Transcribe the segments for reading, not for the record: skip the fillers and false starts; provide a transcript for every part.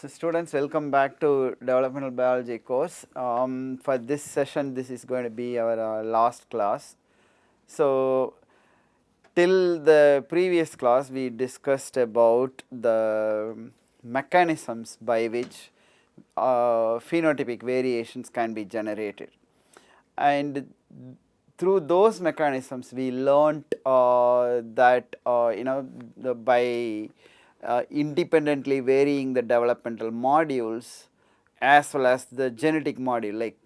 So students, welcome back to Developmental Biology course. For this session, this is going to be our last class. So till the previous class, we discussed about the mechanisms by which phenotypic variations can be generated, and through those mechanisms we learnt that by independently varying the developmental modules as well as the genetic module, like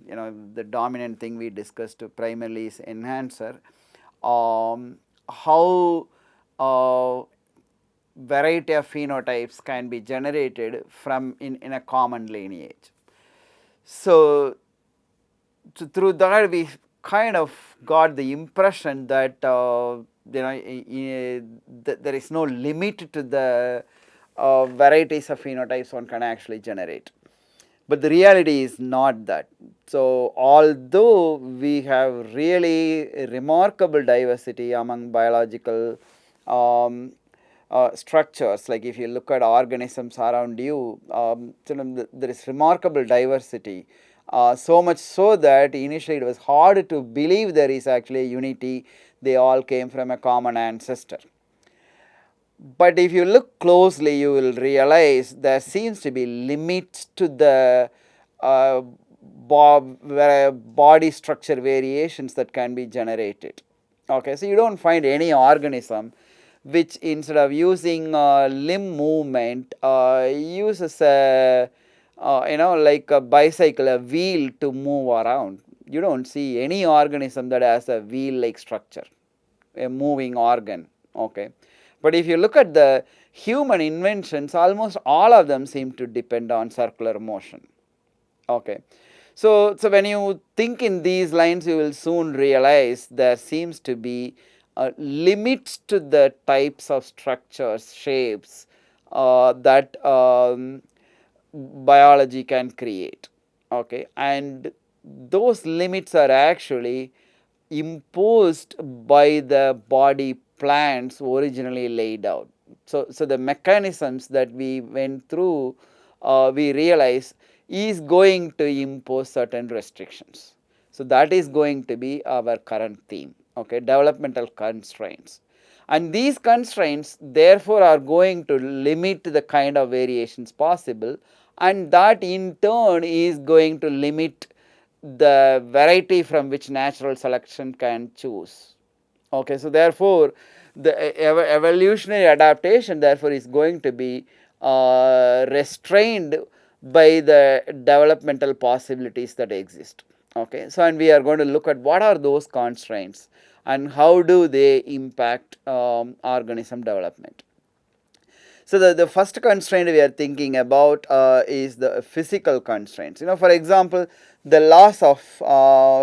the dominant thing we discussed primarily is enhancer, how variety of phenotypes can be generated from in a common lineage. So through that we kind of got the impression that there is no limit to the varieties of phenotypes one can actually generate. But the reality is not that. So although we have really remarkable diversity among biological structures, like if you look at organisms around you, there is remarkable diversity. So much so that initially it was hard to believe there is actually a unity, they all came from a common ancestor. But if you look closely, you will realize there seems to be limits to the body structure variations that can be generated. Okay, so you don't find any organism which instead of using limb movement uses a like a bicycle, a wheel to move around. You don't see any organism that has a wheel like structure, a moving organ. Okay, but if you look at the human inventions, almost all of them seem to depend on circular motion. Okay, so when you think in these lines, you will soon realize there seems to be limits to the types of structures, shapes that biology can create. Okay, and those limits are actually imposed by the body plans originally laid out. So the mechanisms that we went through, we realize is going to impose certain restrictions. So that is going to be our current theme. Okay, developmental constraints. And these constraints therefore are going to limit the kind of variations possible, and that in turn is going to limit the variety from which natural selection can choose. Okay, so therefore the evolutionary adaptation therefore is going to be restrained by the developmental possibilities that exist. Okay, so and we are going to look at what are those constraints and how do they impact organism development. So the first constraint we are thinking about is the physical constraints. For example, the laws of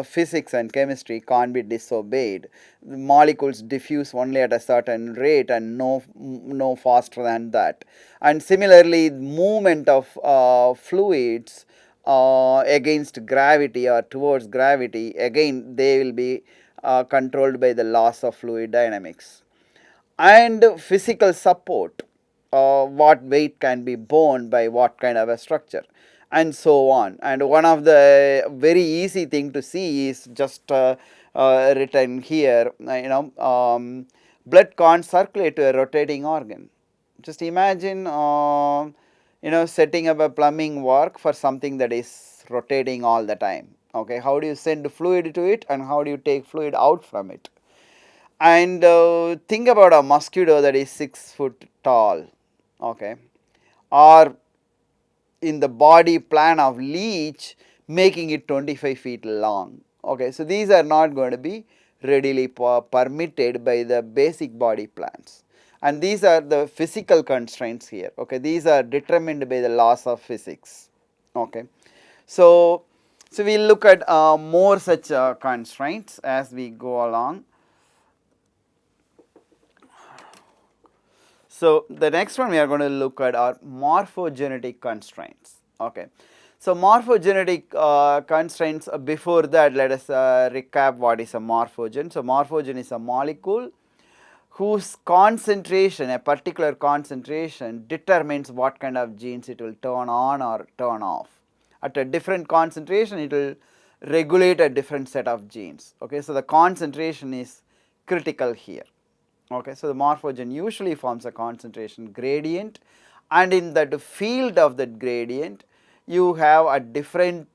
physics and chemistry can't be disobeyed. The molecules diffuse only at a certain rate and no faster than that. And similarly, movement of fluids against gravity or towards gravity, again they will be controlled by the laws of fluid dynamics. And physical support, what weight can be borne by what kind of a structure, and so on. And one of the very easy thing to see is just written here. Blood can't circulate to a rotating organ. Just imagine setting up a plumbing work for something that is rotating all the time. Okay, how do you send fluid to it and how do you take fluid out from it? And think about a mosquito that is 6 foot tall. Okay, or in the body plan of leech making it 25 feet long. Okay, so these are not going to be readily permitted by the basic body plans, and these are the physical constraints here. Okay, these are determined by the laws of physics. Okay, so we'll look at more such constraints as we go along. So the next one we are going to look at are morphogenetic constraints. Okay, so morphogenetic constraints. Before that, let us recap what is a morphogen. So morphogen is a molecule whose concentration, a particular concentration, determines what kind of genes it will turn on or turn off. At a different concentration, it will regulate a different set of genes. Okay, so the concentration is critical here. Okay, so the morphogen usually forms a concentration gradient, and in that field of that gradient, you have at different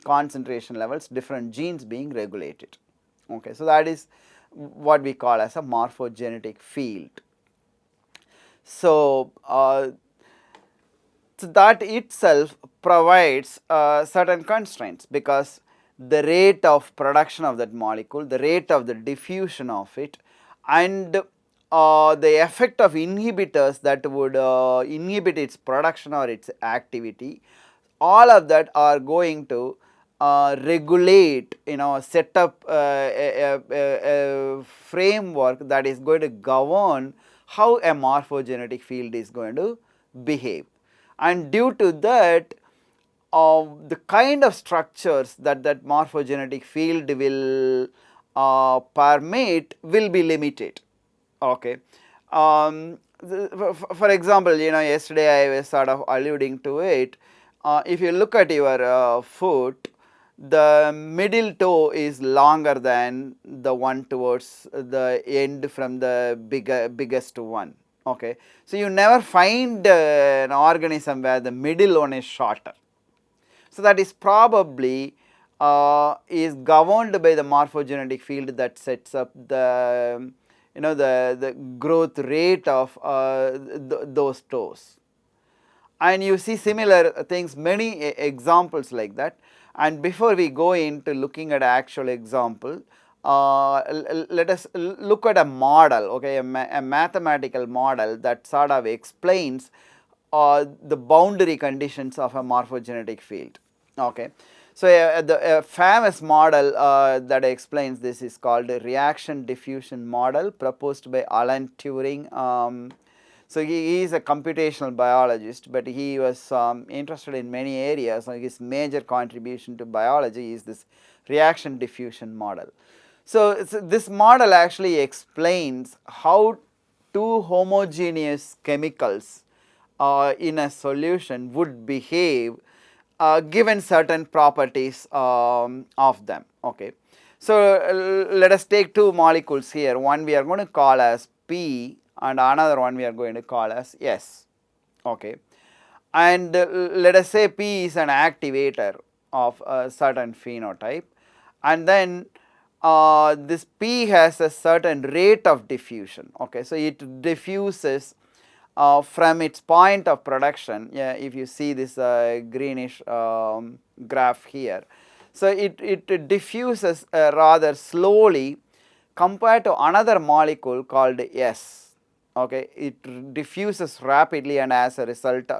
concentration levels, different genes being regulated. Okay, so that is what we call as a morphogenetic field. So, so that itself provides certain constraints, because the rate of production of that molecule, the rate of the diffusion of it, and the effect of inhibitors that would inhibit its production or its activity, all of that are going to regulate, set up a framework that is going to govern how a morphogenetic field is going to behave. And due to that, the kind of structures that morphogenetic field will permit will be limited. Okay. For example, yesterday I was sort of alluding to it. If you look at your foot, the middle toe is longer than the one towards the end from the biggest one. Okay, so you never find an organism where the middle one is shorter. So that is probably is governed by the morphogenetic field that sets up the the growth rate of those toes. And you see similar things, many examples like that. And before we go into looking at actual example, let us look at a model, okay, a mathematical model that sort of explains the boundary conditions of a morphogenetic field. Okay, so the famous model that explains this is called a reaction-diffusion model, proposed by Alan Turing. So he is a computational biologist, but he was interested in many areas. So his major contribution to biology is this reaction-diffusion model. So this model actually explains how two homogeneous chemicals in a solution would behave given certain properties of them. Okay. So let us take two molecules here. One we are going to call as P, and another one we are going to call as S. Okay. And let us say P is an activator of a certain phenotype, and then this P has a certain rate of diffusion. Okay, so it diffuses from its point of production. Yeah, if you see this greenish graph here, so it diffuses rather slowly compared to another molecule called S. Okay, it diffuses rapidly, and as a result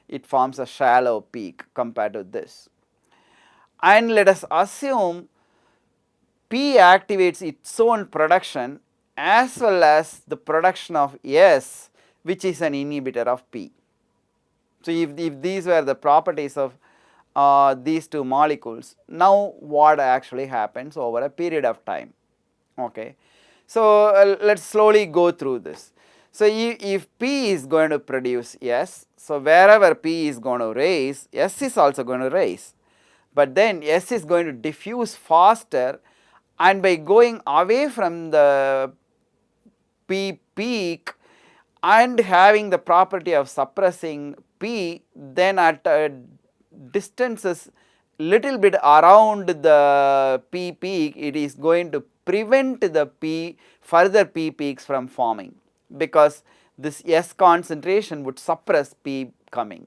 it forms a shallow peak compared to this. And let us assume P activates its own production as well as the production of S, which is an inhibitor of P. So if these were the properties of these two molecules, now what actually happens over a period of time? Okay, so let's slowly go through this. So if P is going to produce S, so wherever P is going to raise, S is also going to raise. But then S is going to diffuse faster, and by going away from the P peak and having the property of suppressing P, then at distances little bit around the P peak, it is going to prevent the further P peaks from forming, because this S concentration would suppress P coming.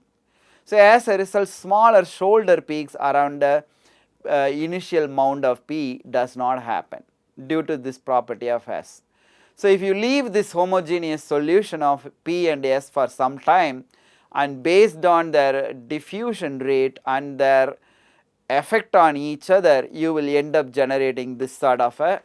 So as a result, smaller shoulder peaks around the initial mound of P does not happen due to this property of S. So if you leave this homogeneous solution of P and S for some time, and based on their diffusion rate and their effect on each other, you will end up generating this sort of a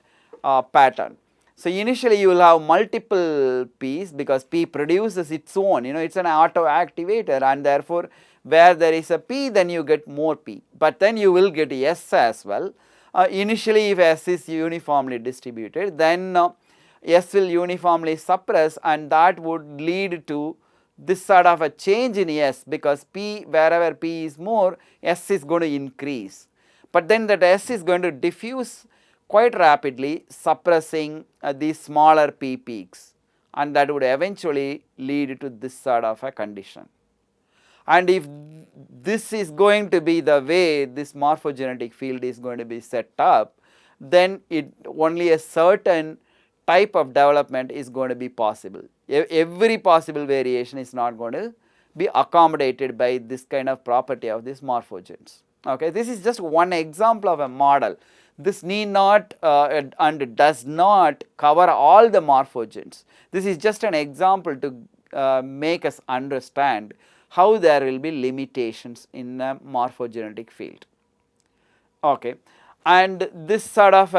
pattern. So initially you will have multiple P's, because P produces its own, it's an auto activator, and therefore where there is a P, then you get more P, but then you will get S as well. Initially if S is uniformly distributed, then S will uniformly suppress, and that would lead to this sort of a change in S, because P, wherever P is more, S is going to increase. But then that S is going to diffuse quite rapidly, suppressing these smaller P peaks, and that would eventually lead to this sort of a condition. And if this is going to be the way this morphogenetic field is going to be set up, then only a certain type of development is going to be possible. Every possible variation is not going to be accommodated by this kind of property of these morphogens. Okay, this is just one example of a model. This need not and does not cover all the morphogens. This is just an example to make us understand how there will be limitations in a morphogenetic field. Okay, and this sort of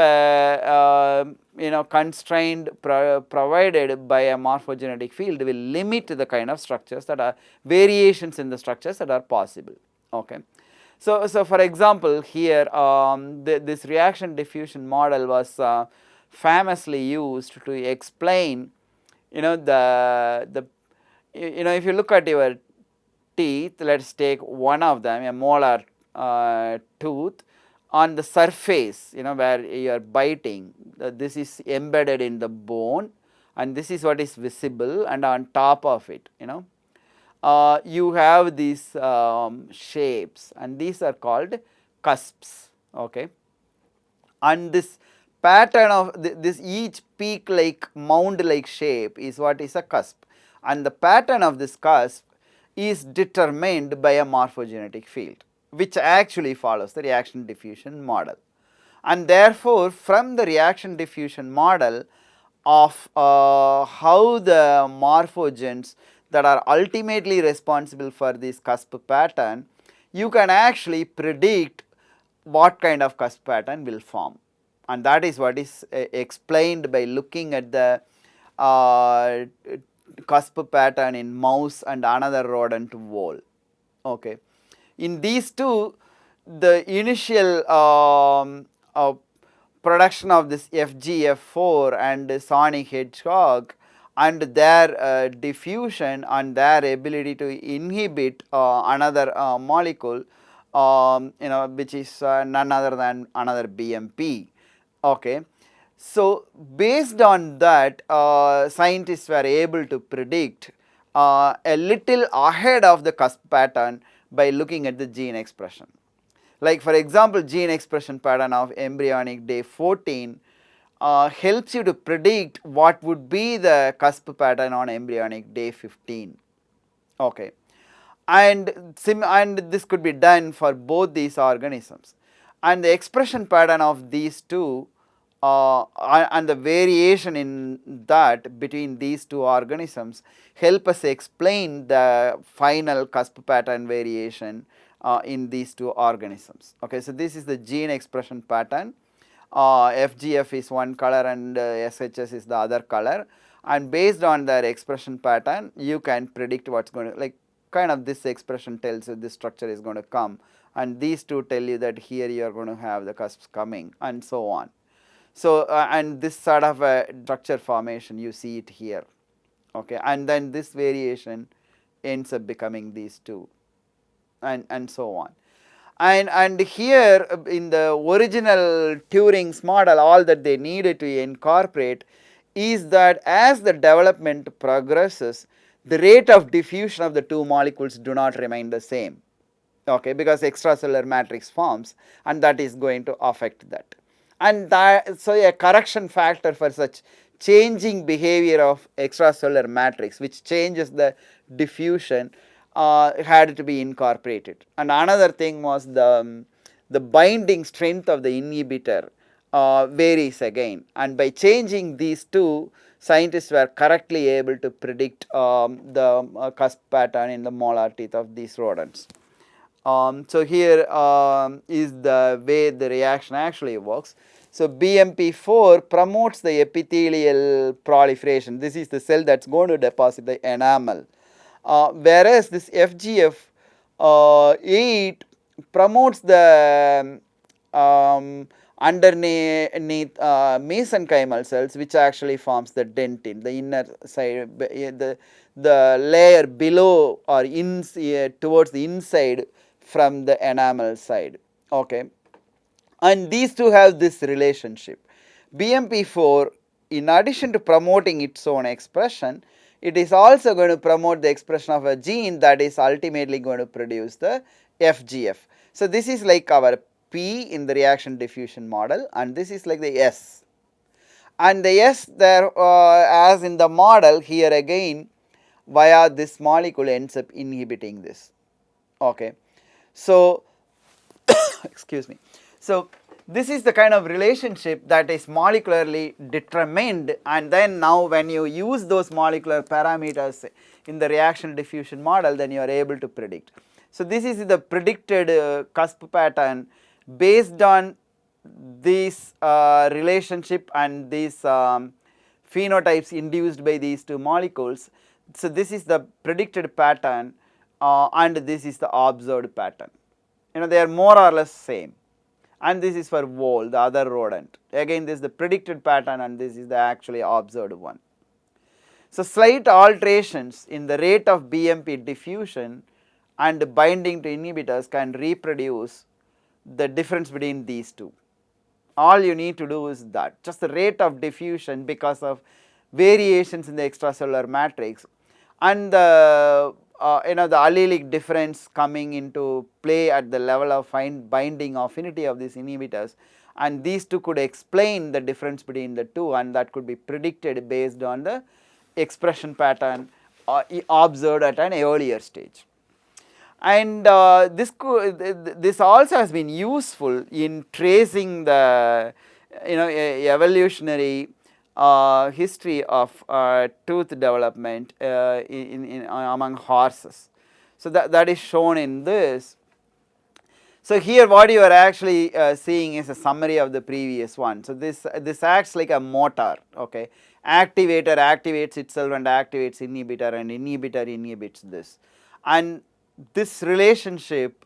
constraint provided by a morphogenetic field will limit the kind of structures that are variations in the structures that are possible. Okay. So for example, here this reaction diffusion model was famously used to explain, the if you look at your teeth, let's take one of them, a molar tooth, on the surface, where you are biting, this is embedded in the bone, and this is what is visible, and on top of it, you have these shapes, and these are called cusps. Okay, and this pattern of this each peak like mound like shape is what is a cusp, and the pattern of this cusp is determined by a morphogenetic field, which actually follows the reaction diffusion model. And therefore, from the reaction diffusion model of how the morphogens that are ultimately responsible for this cusp pattern, you can actually predict what kind of cusp pattern will form, and that is what is explained by looking at the cusp pattern in mouse and another rodent vole. Okay. In these two, the initial production of this FGF4 and sonic hedgehog and their diffusion and their ability to inhibit another molecule, which is none other than another BMP. Okay. So based on that, scientists were able to predict a little ahead of the cusp pattern by looking at the gene expression. Like for example, gene expression pattern of embryonic day 14 helps you to predict what would be the cusp pattern on embryonic day 15. Okay, and this could be done for both these organisms, and the expression pattern of these two and the variation in that between these two organisms help us explain the final cusp pattern variation in these two organisms. Okay, so this is the gene expression pattern. FGF is one color and SHS is the other color, and based on their expression pattern you can predict what's going to, like, kind of this expression tells you this structure is going to come, and these two tell you that here you are going to have the cusps coming, and so on. So and this sort of a structure formation, you see it here. Okay, and then this variation ends up becoming these two, and so on. And here in the original Turing's model, all that they needed to incorporate is that as the development progresses, the rate of diffusion of the two molecules do not remain the same. Okay, because extracellular matrix forms, and that is going to affect that. And so a correction factor for such changing behavior of extracellular matrix, which changes the diffusion, had to be incorporated. And another thing was the binding strength of the inhibitor varies again, and by changing these two, scientists were correctly able to predict the cusp pattern in the molar teeth of these rodents. So here is the way the reaction actually works. So BMP4 promotes the epithelial proliferation. This is the cell that's going to deposit the enamel. Whereas this FGF8 promotes the underneath mesenchymal cells, which actually forms the dentin, the inner side, the layer below or towards the inside from the enamel side. Okay. And these two have this relationship. BMP4, in addition to promoting its own expression, it is also going to promote the expression of a gene that is ultimately going to produce the FGF. So this is like our P in the reaction diffusion model, and this is like the S. And the S there, as in the model, here again via this molecule ends up inhibiting this. Okay. So excuse me. So this is the kind of relationship that is molecularly determined, and then now when you use those molecular parameters in the reaction diffusion model, then you are able to predict. So this is the predicted cusp pattern based on this relationship and these phenotypes induced by these two molecules. So this is the predicted pattern and this is the observed pattern. They are more or less same, and this is for vole, the other rodent. Again, this is the predicted pattern and this is the actually observed one. So slight alterations in the rate of BMP diffusion and binding to inhibitors can reproduce the difference between these two. All you need to do is that, just the rate of diffusion because of variations in the extracellular matrix and the the allelic difference coming into play at the level of binding affinity of these inhibitors, and these two could explain the difference between the two, and that could be predicted based on the expression pattern observed at an earlier stage. And this also has been useful in tracing the evolutionary history of tooth development among horses. So that is shown in this. So here what you are actually seeing is a summary of the previous one. So this acts like a motor. Okay, activator activates itself and activates inhibitor, and inhibitor inhibits this, and this relationship,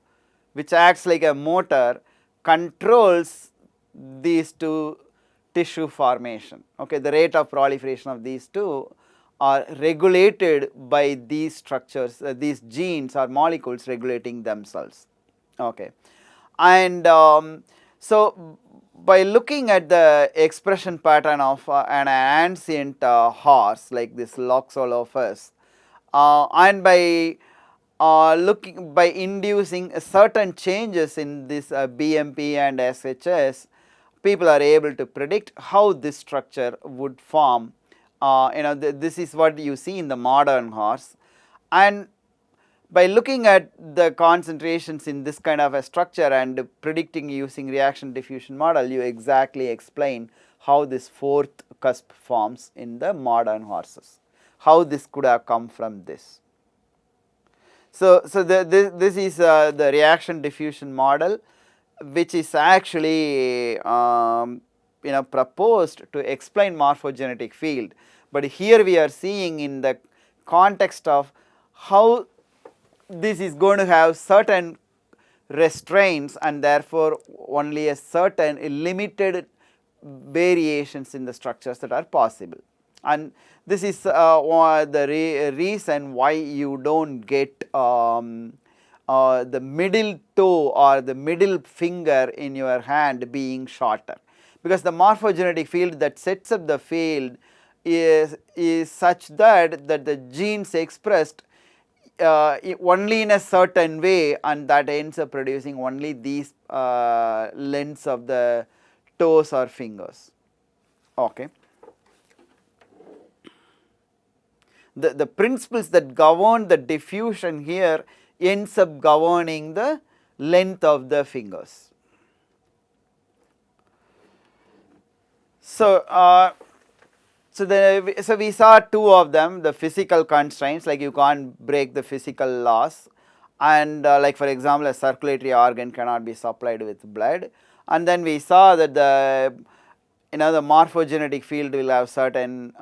which acts like a motor, controls these two tissue formation. Okay, the rate of proliferation of these two are regulated by these structures, these genes or molecules regulating themselves. Okay, and so by looking at the expression pattern of an ancient horse like this Loxolophus, and by by inducing certain changes in this BMP and SHS, people are able to predict how this structure would form. This is what you see in the modern horse, and by looking at the concentrations in this kind of a structure and predicting using reaction diffusion model, you exactly explain how this fourth cusp forms in the modern horses, how this could have come from this. So this is the reaction diffusion model, which is actually proposed to explain morphogenetic field, but here we are seeing in the context of how this is going to have certain restraints and therefore only a certain limited variations in the structures that are possible, and this is the reason why you don't get the middle toe or the middle finger in your hand being shorter, because the morphogenetic field that sets up the field is such that the genes expressed only in a certain way, and that ends up producing only these lengths of the toes or fingers. Okay. The principles that govern the diffusion here ends up governing the length of the fingers. So so we saw two of them, the physical constraints, like you can't break the physical laws, and like for example a circulatory organ cannot be supplied with blood, and then we saw that the the morphogenetic field will have certain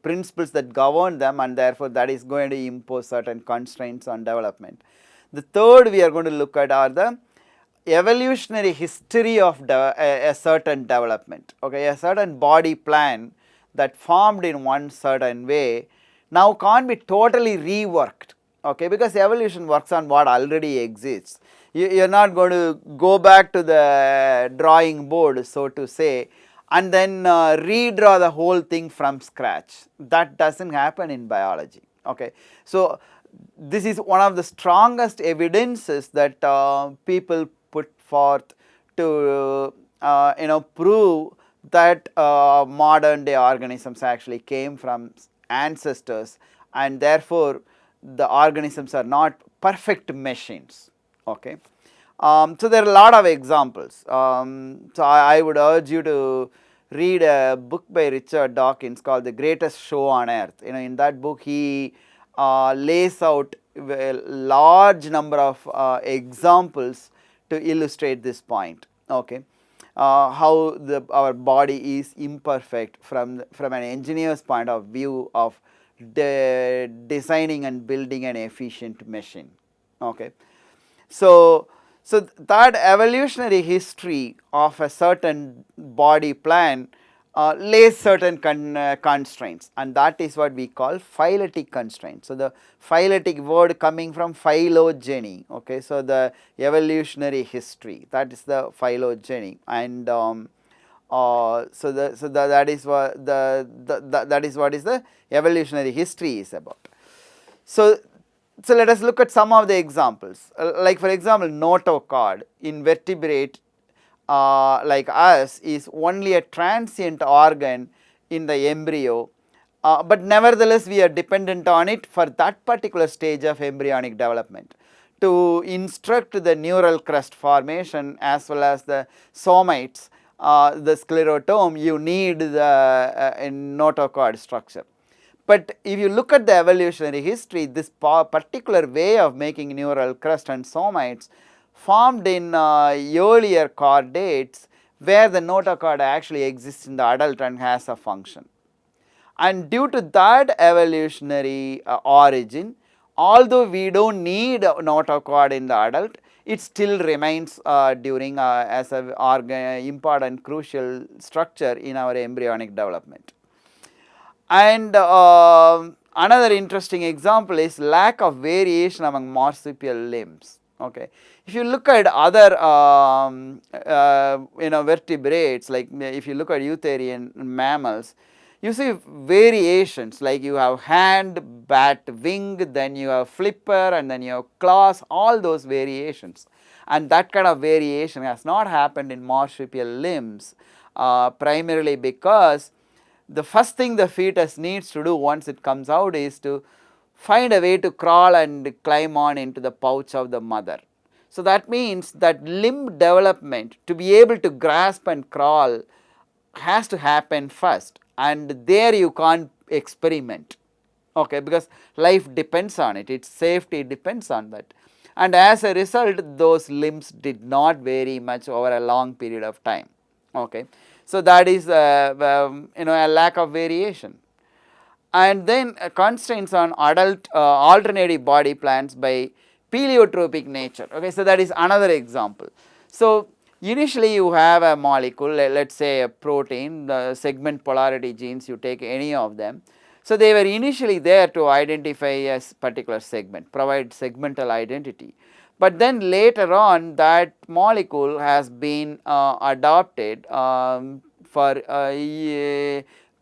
principles that govern them, and therefore that is going to impose certain constraints on development. The third we are going to look at are the evolutionary history of a certain development, okay, a certain body plan that formed in one certain way now can't be totally reworked, okay, because evolution works on what already exists. You are not going to go back to the drawing board, so to say, and then redraw the whole thing from scratch. That doesn't happen in biology, okay. So this is one of the strongest evidences that people put forth to prove that modern day organisms actually came from ancestors, and therefore the organisms are not perfect machines, okay. So there are a lot of examples. So I would urge you to read a book by Richard Dawkins called The Greatest Show on Earth. In that book he lays out a large number of examples to illustrate this point, okay. How our body is imperfect from an engineer's point of view of designing and building an efficient machine, okay. So that evolutionary history of a certain body plan lays certain constraints, and that is what we call phyletic constraints. So the phyletic word coming from phylogeny, okay. So the evolutionary history, that is the phylogeny, and that is what that is what is the evolutionary history is about. So let us look at some of the examples, like for example notochord in vertebrate like us is only a transient organ in the embryo, but nevertheless we are dependent on it for that particular stage of embryonic development to instruct the neural crust formation as well as the somites, the sclerotome. You need the notochord structure. But if you look at the evolutionary history, this particular way of making neural crust and somites formed in earlier chordates where the notochord actually exists in the adult and has a function. And due to that evolutionary origin, although we do not need a notochord in the adult, it still remains during as an important crucial structure in our embryonic development. And another interesting example is lack of variation among marsupial limbs, okay. If you look at other vertebrates, like if you look at eutherian mammals, you see variations, like you have hand, bat, wing, then you have flipper, and then you have claws, all those variations. And that kind of variation has not happened in marsupial limbs, primarily because the first thing the fetus needs to do once it comes out is to find a way to crawl and climb on into the pouch of the mother. So that means that limb development, to be able to grasp and crawl, has to happen first, and there you can't experiment, okay, because life depends on it, its safety depends on that. And as a result, those limbs did not vary much over a long period of time, okay. So that is a lack of variation. And then constraints on adult alternative body plans by paleotropic nature, okay. So that is another example. So initially you have a molecule, let us say a protein, the segment polarity genes, you take any of them. So they were initially there to identify a particular segment, provide segmental identity. But then later on that molecule has been adopted for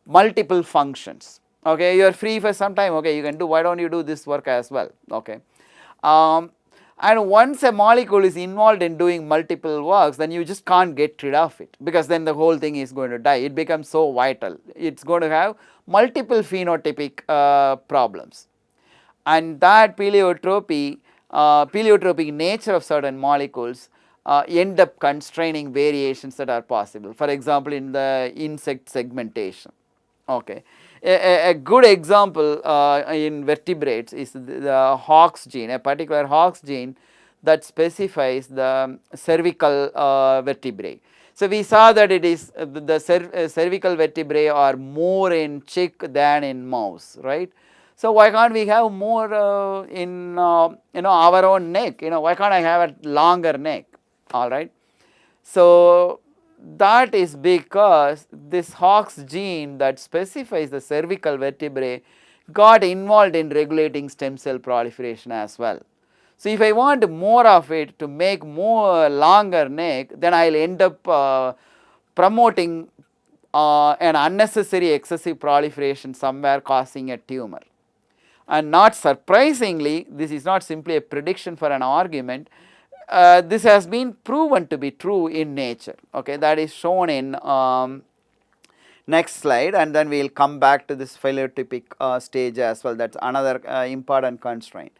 multiple functions, okay. You are free for some time, okay, you can do, why don't you do this work as well, okay. And once a molecule is involved in doing multiple works, then you just can't get rid of it, because then the whole thing is going to die, it becomes so vital, it is going to have multiple phenotypic problems. And that paleotropic nature of certain molecules end up constraining variations that are possible, for example in the insect segmentation, okay. A good example in vertebrates is the Hox gene, a particular Hox gene that specifies the cervical vertebrae. So we saw that it is the cervical vertebrae are more in chick than in mouse, right. So why can't we have more in our own neck, why can't I have a longer neck, all right. So that is because this Hox gene that specifies the cervical vertebrae got involved in regulating stem cell proliferation as well. So if I want more of it to make more longer neck, then I will end up promoting an unnecessary excessive proliferation somewhere, causing a tumor. And not surprisingly, this is not simply a prediction for an argument. This has been proven to be true in nature. Okay, that is shown in next slide, and then we will come back to this phylotypic stage as well. That is another important constraint.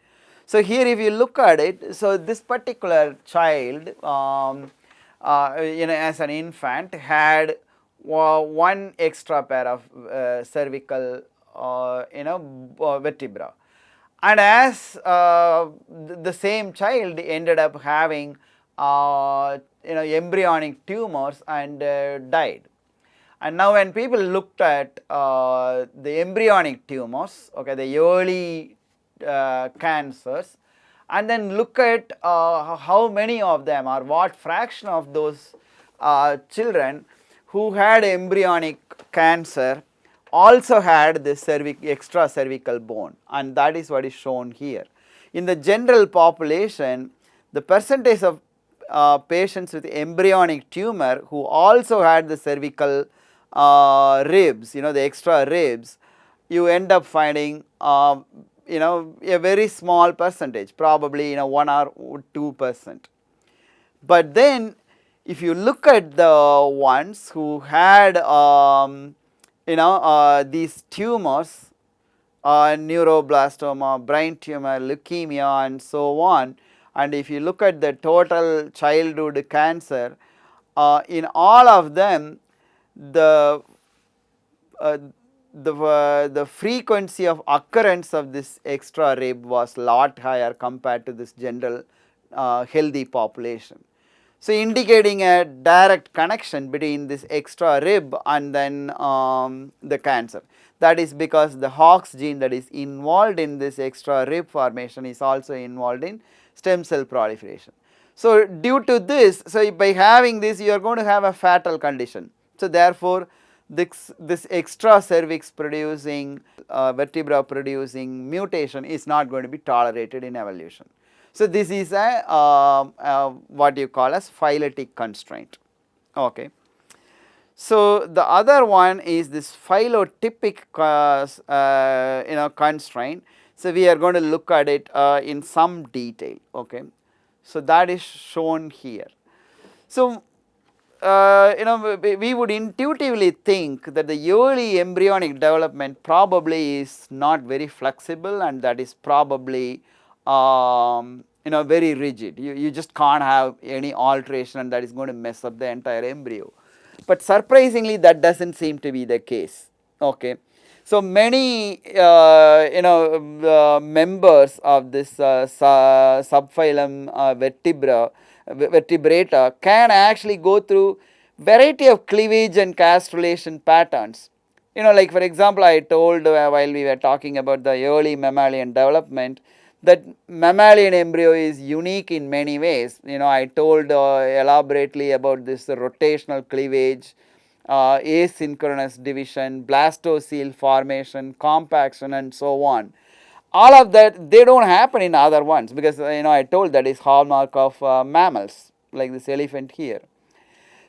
So here if you look at it, so this particular child as an infant had one extra pair of cervical vertebra, and as the same child ended up having embryonic tumors and died. And now when people looked at the embryonic tumors, okay, the early cancers, and then look at how many of them or what fraction of those children who had embryonic cancer also had this extra cervical bone, and that is what is shown here. In the general population, the percentage of patients with embryonic tumor who also had the cervical ribs, the extra ribs, you end up finding a very small percentage, probably 1 or 2%. But then if you look at the ones who had these tumors, neuroblastoma, brain tumor, leukemia and so on, and if you look at the total childhood cancer, in all of them the frequency of occurrence of this extra rib was lot higher compared to this general healthy population. So indicating a direct connection between this extra rib and then the cancer. That is because the Hox gene that is involved in this extra rib formation is also involved in stem cell proliferation. So due to this, so by having this you are going to have a fatal condition. So therefore this extra cervix producing vertebra producing mutation is not going to be tolerated in evolution. So this is a what you call as phyletic constraint. Okay. So the other one is this phylotypic constraint. So we are going to look at it in some detail. Okay. So that is shown here. So we would intuitively think that the early embryonic development probably is not very flexible, and that is probably very rigid. You just can't have any alteration, and that is going to mess up the entire embryo. But surprisingly, that doesn't seem to be the case. Okay. So many members of this subphylum vertebrata can actually go through variety of cleavage and castrulation patterns. Like for example, I told while we were talking about the early mammalian development that mammalian embryo is unique in many ways. I told elaborately about this rotational cleavage, asynchronous division, blastocele formation, compaction and so on. All of that, they don't happen in other ones because I told that is hallmark of mammals like this elephant here.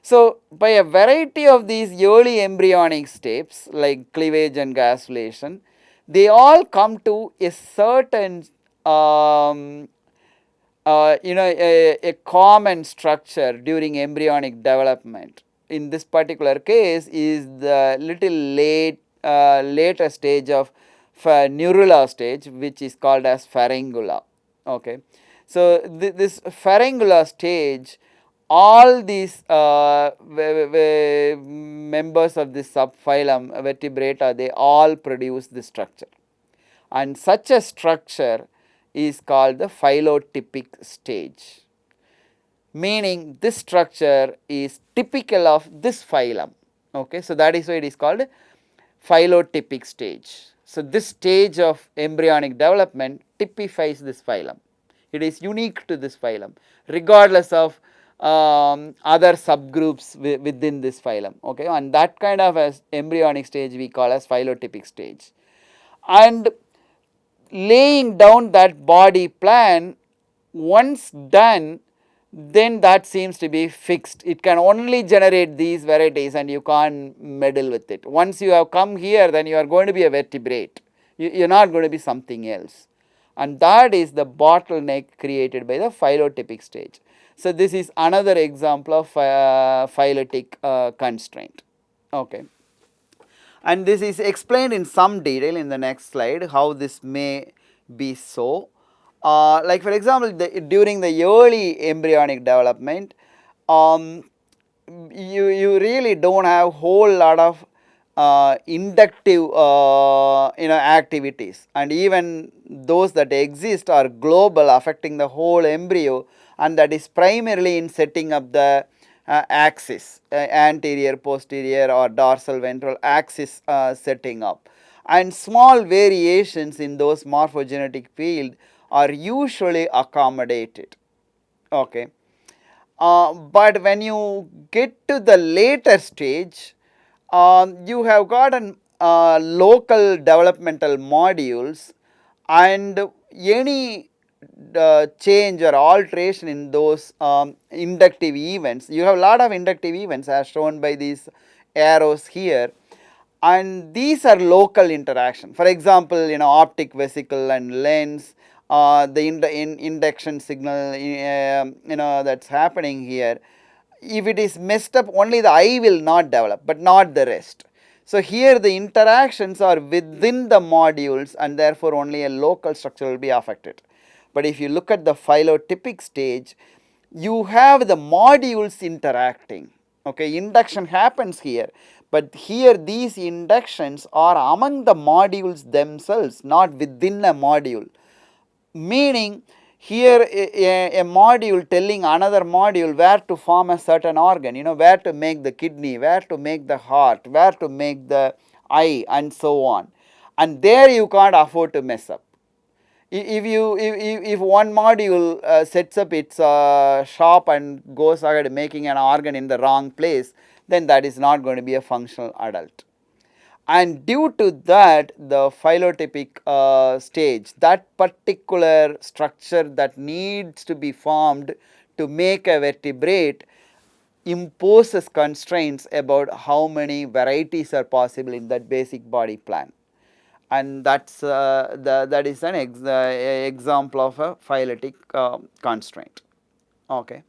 So by a variety of these early embryonic steps like cleavage and gastrulation, they all come to a certain a common structure during embryonic development. In this particular case is the little later stage of neurula stage, which is called as pharyngula. Okay. So this pharyngula stage, all these members of this subphylum vertebrata, they all produce this structure, and such a structure is called the phylotypic stage, meaning this structure is typical of this phylum. Okay. So that is why it is called phylotypic stage. So this stage of embryonic development typifies this phylum. It is unique to this phylum regardless of other subgroups within this phylum, okay, and that kind of as embryonic stage we call as phylotypic stage. And laying down that body plan, once done, then that seems to be fixed. It can only generate these varieties and you can't meddle with it. Once you have come here, then you are going to be a vertebrate. You're not going to be something else. And that is the bottleneck created by the phylotypic stage. So this is another example of phyletic constraint. Okay. And this is explained in some detail in the next slide how this may be so. Like for example, during the early embryonic development, you really don't have whole lot of inductive activities, and even those that exist are global, affecting the whole embryo, and that is primarily in setting up the axis, anterior, posterior or dorsal ventral axis setting up, and small variations in those morphogenetic field are usually accommodated. Okay. But when you get to the later stage, you have gotten local developmental modules, and any change or alteration in those inductive events, you have a lot of inductive events as shown by these arrows here, and these are local interaction. For example, optic vesicle and lens, the induction signal that's happening here, if it is messed up, only the eye will not develop, but not the rest. So here the interactions are within the modules, and therefore only a local structure will be affected. But if you look at the phylotypic stage, you have the modules interacting. Okay, induction happens here, but here these inductions are among the modules themselves, not within a module. Meaning here a module telling another module where to form a certain organ, where to make the kidney, where to make the heart, where to make the eye, and so on. And there you can't afford to mess up. If one module sets up its shop and goes ahead making an organ in the wrong place, then that is not going to be a functional adult. And due to that, the phylotypic stage, that particular structure that needs to be formed to make a vertebrate, imposes constraints about how many varieties are possible in that basic body plan. And that's that is an example of a phyletic constraint. Okay.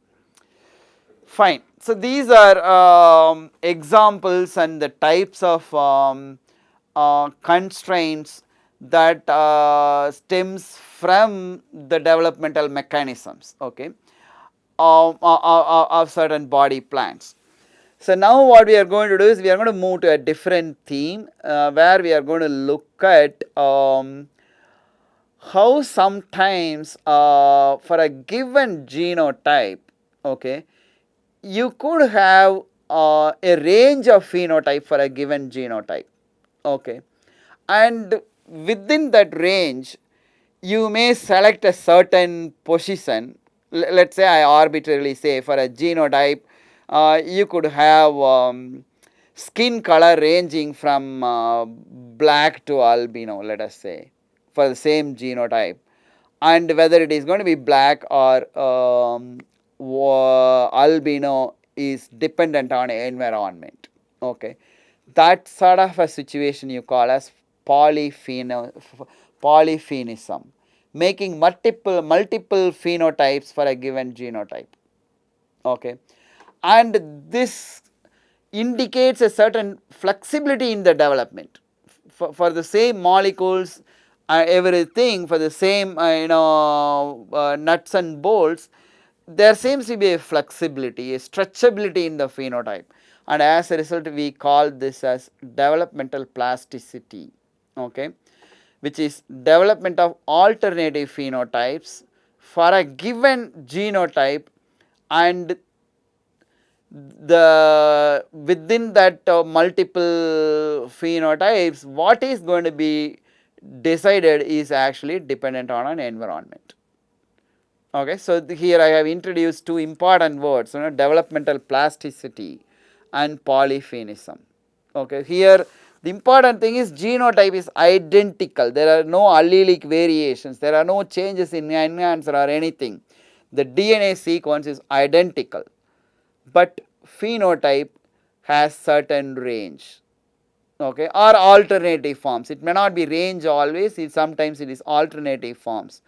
Fine. So these are examples and the types of constraints that stems from the developmental mechanisms, okay, of certain body plans. So now what we are going to do is we are going to move to a different theme where we are going to look at how sometimes for a given genotype, okay, you could have a range of phenotype for a given genotype, okay, and within that range you may select a certain position. Let's say I arbitrarily say for a genotype you could have skin color ranging from black to albino, let us say, for the same genotype, and whether it is going to be black or albino is dependent on environment. Okay, that sort of a situation you call as polyphenism, making multiple phenotypes for a given genotype. Okay, and this indicates a certain flexibility in the development for the same molecules, everything for the same nuts and bolts. There seems to be a flexibility, a stretchability in the phenotype, and as a result we call this as developmental plasticity, okay, which is development of alternative phenotypes for a given genotype, and the within that multiple phenotypes, what is going to be decided is actually dependent on an environment. Okay, so here I have introduced two important words, developmental plasticity and polyphenism. Okay, here the important thing is genotype is identical. There are no allelic variations. There are no changes in enhancer or anything. The DNA sequence is identical, but phenotype has certain range. Okay, or alternative forms. It may not be range always. Sometimes it is alternative forms,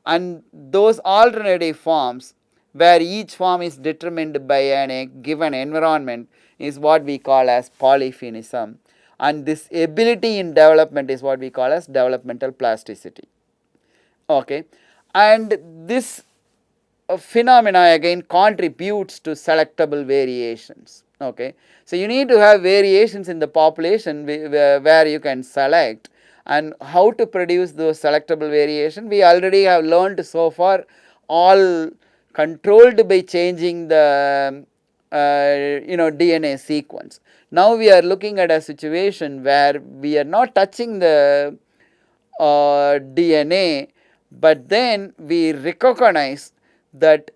and those alternative forms where each form is determined by a given environment is what we call as polyphenism, and this ability in development is what we call as developmental plasticity. Okay, and this phenomena again contributes to selectable variations. Okay, so you need to have variations in the population where you can select, and how to produce those selectable variation we already have learned so far, all controlled by changing the DNA sequence. Now we are looking at a situation where we are not touching the DNA, but then we recognize that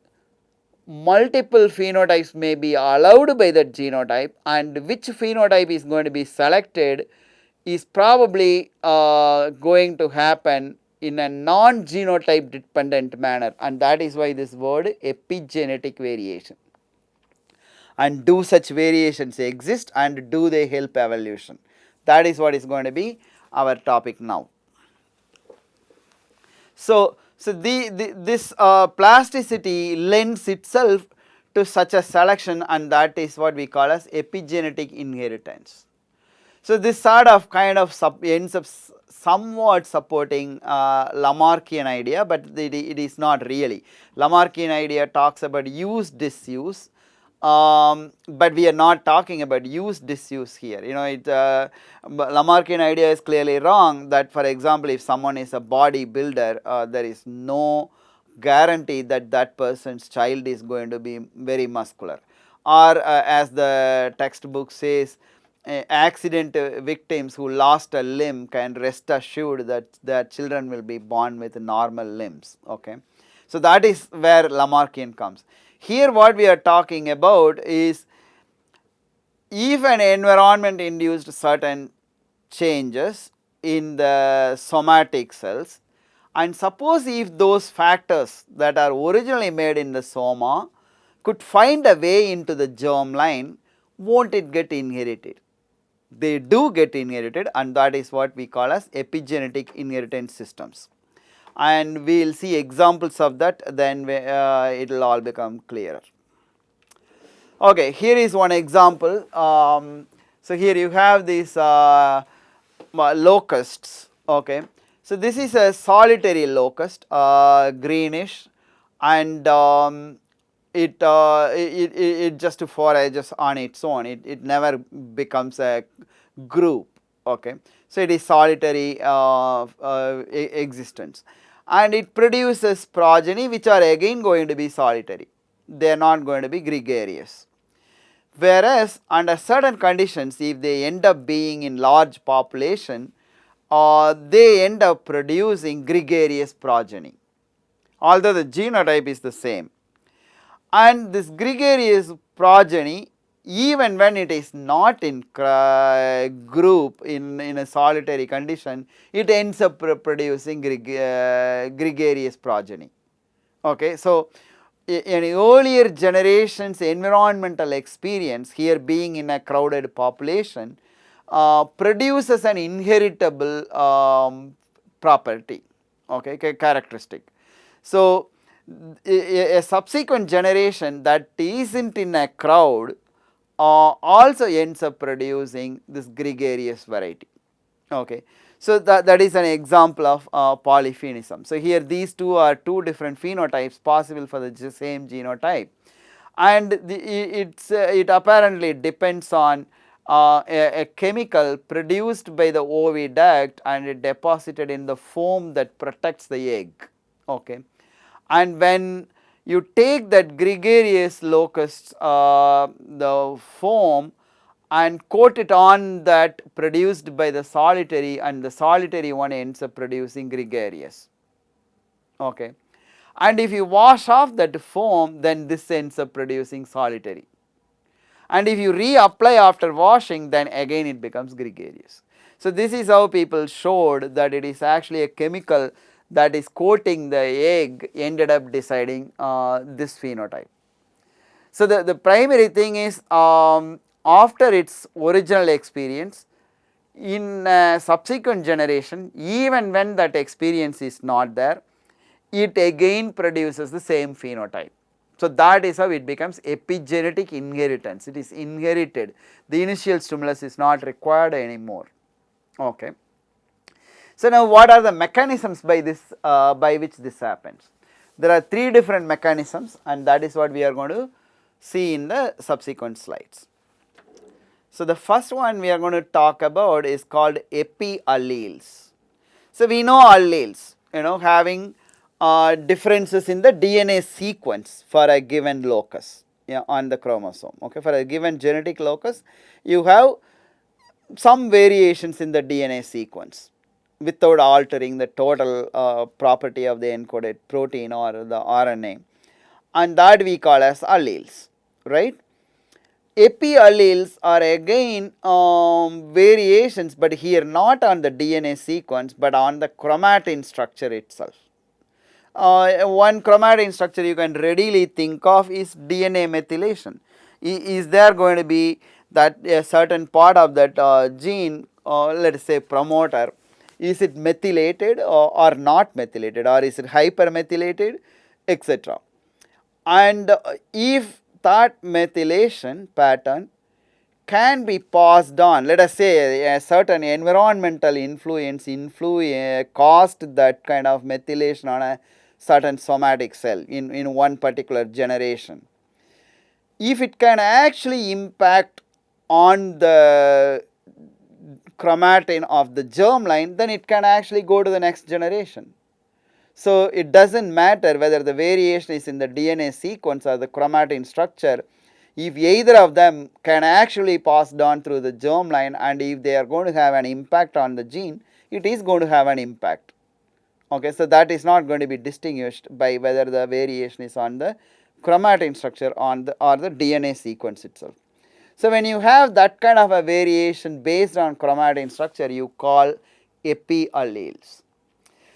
multiple phenotypes may be allowed by that genotype, and which phenotype is going to be selected is probably going to happen in a non-genotype dependent manner, and that is why this word epigenetic variation. And do such variations exist, and do they help evolution? That is what is going to be our topic now. So, this plasticity lends itself to such a selection, and that is what we call as epigenetic inheritance. So, this sort of kind of ends up somewhat supporting Lamarckian idea, but it is not really. Lamarckian idea talks about use disuse, but we are not talking about use disuse here. Lamarckian idea is clearly wrong, that for example if someone is a bodybuilder, there is no guarantee that that person's child is going to be very muscular, or as the textbook says, accident victims who lost a limb can rest assured that their children will be born with normal limbs. Okay, so that is where Lamarckian comes. Here what we are talking about is, if an environment induced certain changes in the somatic cells, and suppose if those factors that are originally made in the soma could find a way into the germline, won't it get inherited? They do get inherited, and that is what we call as epigenetic inheritance systems, and we will see examples of that, then it will all become clearer. Okay, here is one example. So here you have these locusts. Okay, so this is a solitary locust, greenish, and it just forages on its own. It never becomes a group. Okay, so it is solitary existence, and it produces progeny which are again going to be solitary. They are not going to be gregarious. Whereas under certain conditions, if they end up being in large population, they end up producing gregarious progeny, although the genotype is the same. And this gregarious progeny, even when it is not in group, in a solitary condition, it ends up producing gregarious progeny. Okay, so in earlier generations environmental experience, here being in a crowded population, produces an inheritable property, okay, characteristic. So a subsequent generation that isn't in a crowd also ends up producing this gregarious variety. Okay, so that is an example of polyphenism. So here these two are two different phenotypes possible for the same genotype, and it apparently depends on a chemical produced by the oviduct and deposited in the foam that protects the egg. Okay, and when you take that gregarious locust, the foam, and coat it on that produced by the solitary, and the solitary one ends up producing gregarious. Okay, and if you wash off that foam, then this ends up producing solitary. And if you reapply after washing, then again it becomes gregarious. So this is how people showed that it is actually a chemical that is coating the egg ended up deciding this phenotype. So the primary thing is after its original experience, in a subsequent generation, even when that experience is not there, it again produces the same phenotype. So that is how it becomes epigenetic inheritance. It is inherited. The initial stimulus is not required anymore. Okay. So now what are the mechanisms by which this happens? There are 3 different mechanisms, and that is what we are going to see in the subsequent slides. So the first one we are going to talk about is called epi-alleles. So we know alleles, having differences in the DNA sequence for a given locus, on the chromosome. Okay, for a given genetic locus, you have some variations in the DNA sequence without altering the total property of the encoded protein or the RNA, and that we call as alleles, right? Epi-alleles are again variations, but here not on the DNA sequence but on the chromatin structure itself. One chromatin structure you can readily think of is DNA methylation. Is there going to be that a certain part of that gene, let us say promoter, is it methylated or not methylated, or is it hypermethylated, etc. And if that methylation pattern can be passed on, let us say a certain environmental influence caused that kind of methylation on a certain somatic cell in one particular generation. If it can actually impact on the chromatin of the germline, then it can actually go to the next generation. So it does not matter whether the variation is in the DNA sequence or the chromatin structure. If either of them can actually pass on through the germline, and if they are going to have an impact on the gene, it is going to have an impact. Okay, so that is not going to be distinguished by whether the variation is on the chromatin structure or the DNA sequence itself. So when you have that kind of a variation based on chromatin structure, you call epi-alleles.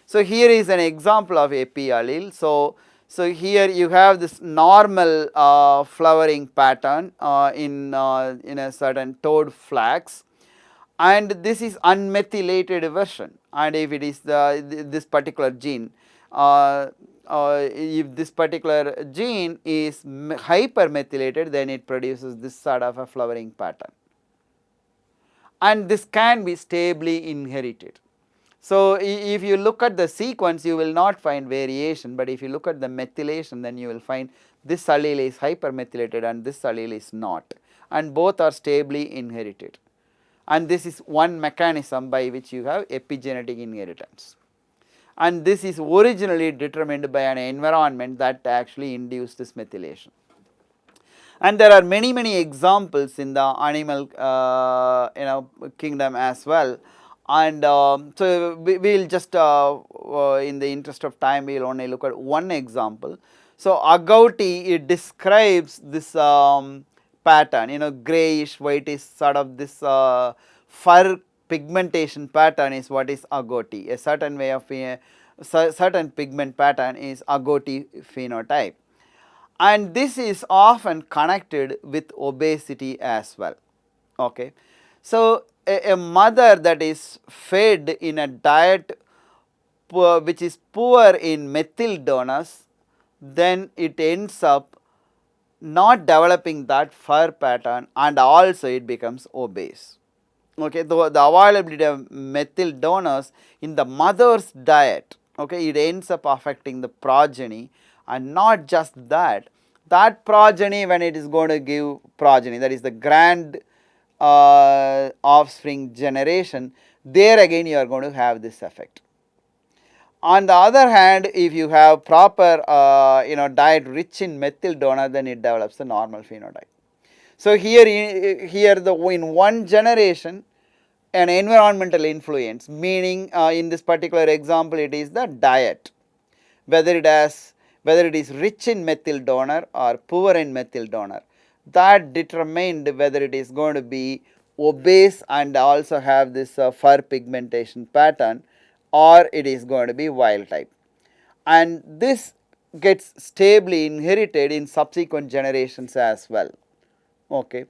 So here is an example of epi-allele. So here you have this normal flowering pattern in a certain toad flax, and this is unmethylated version. And if it is this particular gene, if this particular gene is hypermethylated, then it produces this sort of a flowering pattern, and this can be stably inherited. So if you look at the sequence, you will not find variation, but if you look at the methylation, then you will find this allele is hypermethylated and this allele is not, and both are stably inherited. And this is one mechanism by which you have epigenetic inheritance. And this is originally determined by an environment that actually induced this methylation. And there are many examples in the animal kingdom as well. And so we will just in the interest of time, we will only look at one example. So agouti, it describes this pattern, grayish whitish sort of this fur pigmentation pattern is what is agouti. A certain way of certain pigment pattern is agouti phenotype, and this is often connected with obesity as well. Okay, so a mother that is fed in a diet which is poor in methyl donors, then it ends up not developing that fur pattern, and also it becomes obese. Okay, the availability of methyl donors in the mother's diet, okay, it ends up affecting the progeny, and not just that, that progeny, when it is going to give progeny, that is the grand offspring generation, there again you are going to have this effect. On the other hand, if you have proper diet rich in methyl donor, then it develops the normal phenotype. So here in one generation, an environmental influence, meaning in this particular example it is the diet, whether it has whether it is rich in methyl donor or poor in methyl donor. That determined whether it is going to be obese and also have this fur pigmentation pattern, or it is going to be wild type. And this gets stably inherited in subsequent generations as well. Okay.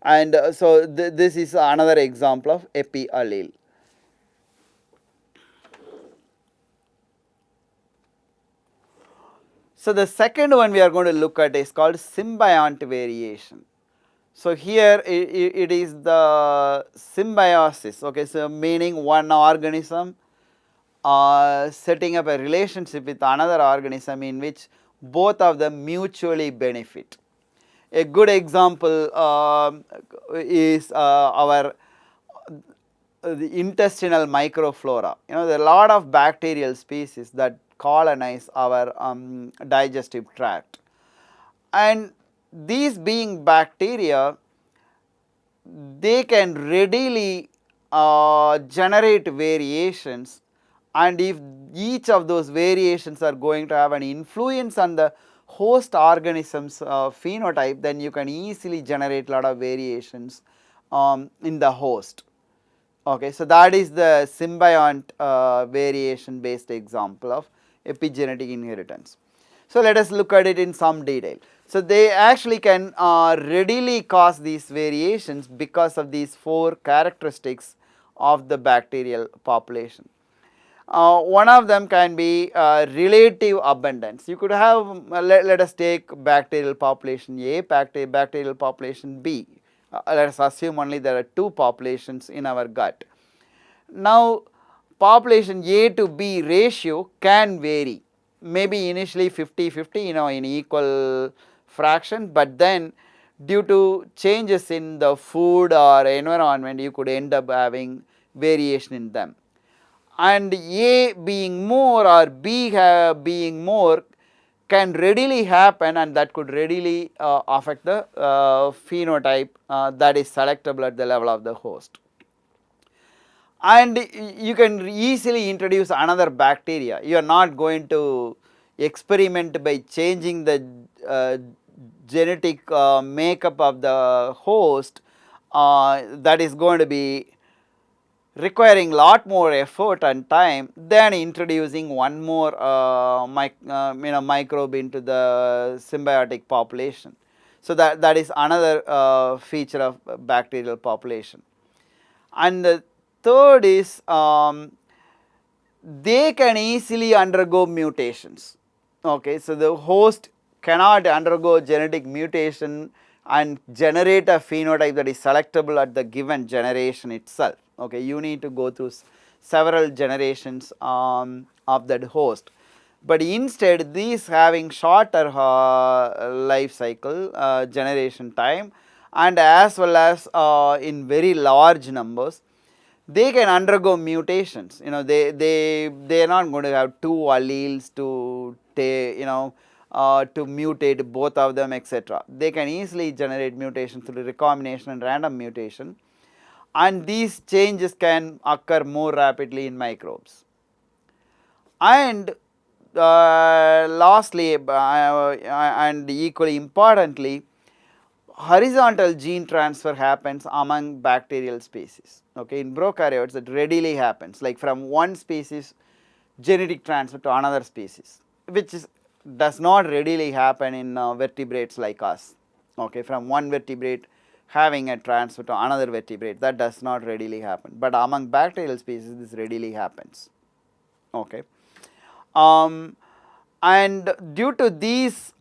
And so this is another example of epi-allele. So the second one we are going to look at is called symbiont variation. So here it is the symbiosis, okay, so meaning one organism setting up a relationship with another organism in which both of them mutually benefit. A good example is our the intestinal microflora. You know, there are a lot of bacterial species that colonize our digestive tract, and these being bacteria, they can readily generate variations, and if each of those variations are going to have an influence on the host organism's phenotype, then you can easily generate a lot of variations in the host. Okay, so that is the symbiont variation based example of epigenetic inheritance. So let us look at it in some detail. So they actually can readily cause these variations because of these four characteristics of the bacterial population. One of them can be relative abundance. You could have, let us take bacterial population A, bacterial population B. Let us assume only there are two populations in our gut. Now, population A to B ratio can vary, maybe initially 50-50, in equal fraction, but then due to changes in the food or environment, you could end up having variation in them. And A being more or B being more can readily happen, and that could readily affect the phenotype that is selectable at the level of the host. And you can easily introduce another bacteria. You are not going to experiment by changing the genetic makeup of the host. That is going to be requiring lot more effort and time than introducing one more microbe into the symbiotic population. So that is another feature of bacterial population. And the third is they can easily undergo mutations. Okay, so the host cannot undergo genetic mutation and generate a phenotype that is selectable at the given generation itself. Okay, you need to go through several generations of that host, but instead these having shorter life cycle generation time, and as well as in very large numbers, they can undergo mutations. They are not going to have two alleles to to mutate both of them, etc. They can easily generate mutations through recombination and random mutation, and these changes can occur more rapidly in microbes. And lastly, and equally importantly, horizontal gene transfer happens among bacterial species. Okay, in prokaryotes it readily happens, like from one species genetic transfer to another species, which does not readily happen in vertebrates like us. Okay, from one vertebrate having a transfer to another vertebrate, that does not readily happen, but among bacterial species this readily happens. Okay. And due to these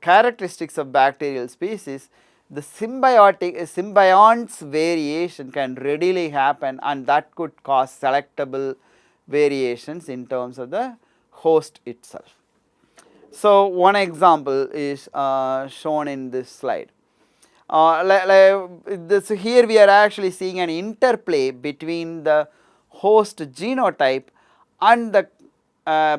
characteristics of bacterial species, the symbionts variation can readily happen, and that could cause selectable variations in terms of the host itself. So one example is shown in this slide. Here we are actually seeing an interplay between the host genotype and the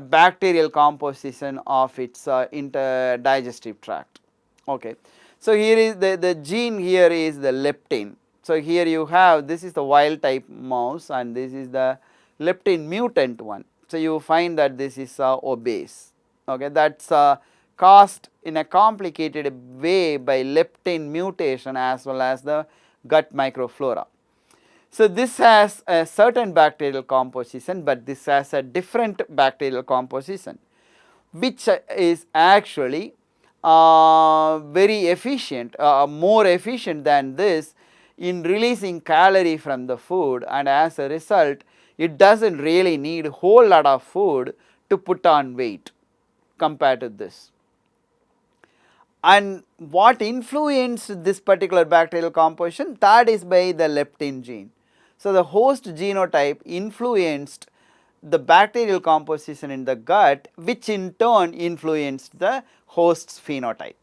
bacterial composition of its digestive tract. Okay. So here is the gene here is the leptin. So here you have, this is the wild type mouse and this is the leptin mutant one. So you find that this is obese. Okay, that's caused in a complicated way by leptin mutation as well as the gut microflora. So this has a certain bacterial composition, but this has a different bacterial composition, which is actually very efficient, more efficient than this in releasing calorie from the food, and as a result it doesn't really need a whole lot of food to put on weight compared to this. And what influenced this particular bacterial composition? That is by the leptin gene. So the host genotype influenced the bacterial composition in the gut, which in turn influenced the host's phenotype.